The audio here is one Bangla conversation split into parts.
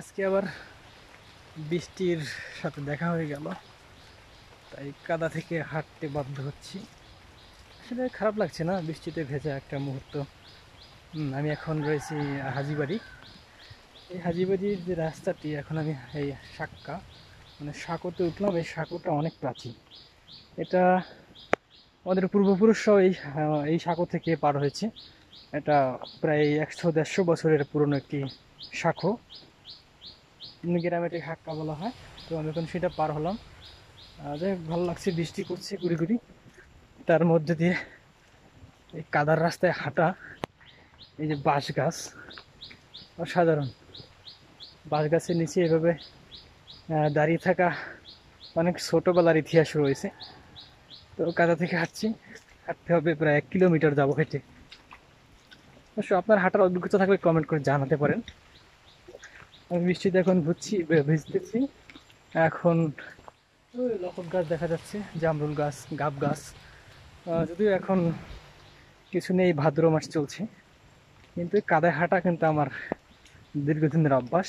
আজকে আবার বৃষ্টির সাথে দেখা হয়ে গেল, তাই কাদা থেকে হাঁটতে বাধ্য হচ্ছি। আসলে খারাপ লাগছে না বৃষ্টিতে ভেজা একটা মুহূর্ত। আমি এখন রয়েছি হাজীবাড়ি। এই হাজীবাড়ির যে রাস্তাটি, এখন আমি এই সাক্কা মানে সাঁকোতে উঠলাম। এই সাঁকোটা অনেক প্রাচীন। এটা আমাদের পূর্বপুরুষরাও এই সাঁকো থেকে পার হয়েছে। এটা প্রায় 100-150 বছরের পুরনো একটি সাঁকো। গ্রামে এটাকে হাক্কা বলা হয়। তো আমি এখন সেটা পার হলাম। যাই হোক, ভালো লাগছে, বৃষ্টি পড়ছে গুড়ি গুড়ি, তার মধ্যে দিয়ে এই কাদার রাস্তায় হাঁটা। এই যে বাঁশ গাছ, অসাধারণ। বাঁশ গাছের নিচে এভাবে দাঁড়িয়ে থাকা অনেক ছোটবেলার ইতিহাস রয়েছে। তো কাদা থেকে হাঁটছি, হাঁটতে হবে প্রায় 1 কিলোমিটার যাবো হেঁটে। অবশ্য আপনার হাঁটার অভিজ্ঞতা থাকলে কমেন্ট করে জানাতে পারেন। আমি বৃষ্টিতে এখন ভিজতেছি। এখন ওই লটক গাছ দেখা যাচ্ছে, জামরুল গাছ, গাব গাছ। যদিও এখন কিছু নেই, ভাদ্র মাস চলছে, কিন্তু এই কাদায় হাঁটা কিন্তু আমার দীর্ঘদিনের অভ্যাস।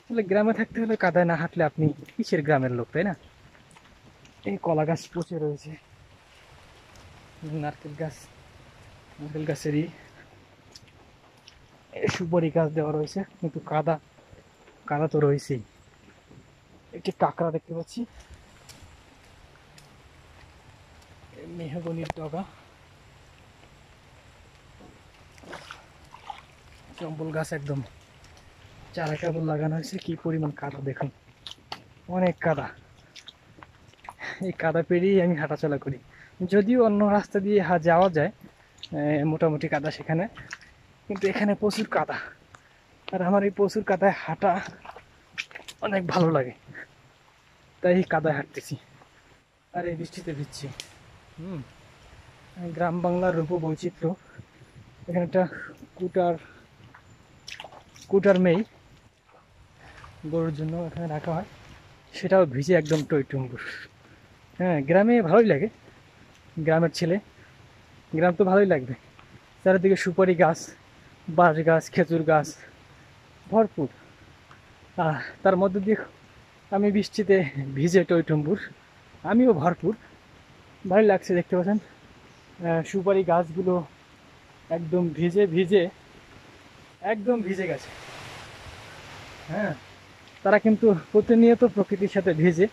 আসলে গ্রামে থাকতে হলে কাদায় না হাঁটলে আপনি কিসের গ্রামের লোক, তাই না? এই কলা গাছ পচে রয়েছে, নারকেল গাছ, নারকেল গাছেরই সুপারি গাছ দেওয়া রয়েছে, কিন্তু কাদা কাদা তো রয়েছেই। একটি কাঁকড়া দেখতে পাচ্ছি, মেহগনির ডগা, চম্বল গাছ একদম চারা কেবল লাগানো হয়েছে। কি পরিমাণ কাদা দেখুন, অনেক কাদা। এই কাদা পেরিয়েই আমি হাঁটাচলা করি। যদিও অন্য রাস্তা দিয়ে যাওয়া যায়, মোটামুটি কাদা সেখানে, কিন্তু এখানে প্রচুর কাদা। আর আমার এই প্রচুর কাদায় হাঁটা অনেক ভালো লাগে, তাই কাদায় হাঁটতেছি আর এই বৃষ্টিতে ভিজছি। হুম গ্রাম বাংলার রূপ বৈচিত্র্য। এখানে একটা কুটার কুটার মেয়ে গরুর জন্য এখানে রাখা হয়, সেটাও ভিজে একদম টইটুম্বুর। হ্যাঁ, গ্রামে ভালোই লাগে, গ্রামের ছেলে, গ্রাম তো ভালোই লাগবে। চারিদিকে সুপারি গাছ, বাঁশ গাছ, খেজুর গাছ ভরপুর। তার মধ্যে দিয়ে আমি বৃষ্টিতে ভিজে টইটুম্বুর, আমিও ভরপুর। ভালোই লাগছে, দেখতে পাচ্ছেন সুপারি গাছগুলো একদম ভিজে ভিজে একদম ভিজে গেছে। হ্যাঁ, তারা কিন্তু প্রতিনিয়ত প্রকৃতির সাথে ভিজে।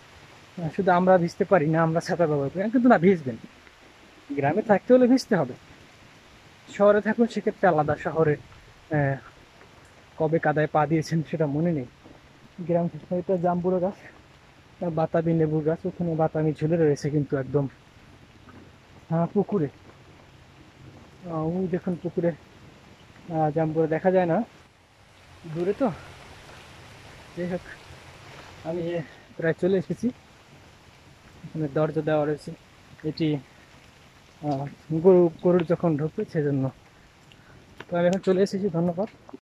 শুধু আমরা ভিজতে পারি না, আমরা ছাতা ব্যবহার করি, কিন্তু না, ভিজবেন। গ্রামে থাকতে হলে ভিজতে হবে। শহরে থাকুন সেক্ষেত্রে আলাদা। শহরে কবে কাদায় পা দিয়েছেন সেটা মনে নেই। গ্রাম এটা জাম্বুরা গাছ, বাতাবি লেবুর গাছ, ওখানে বাতাবি ঝুলে রয়েছে কিন্তু একদম পুকুরে। ওই দেখুন পুকুরে জাম্বুরা দেখা যায় না দূরে তো। যাই হোক, আমি প্রায় চলে এসেছি। এখানে দরজা দেওয়া রয়েছে, এটি গরুর যখন ঢুকবে সেজন্য। তো আমি এখন চলে এসেছি, ধন্যবাদ।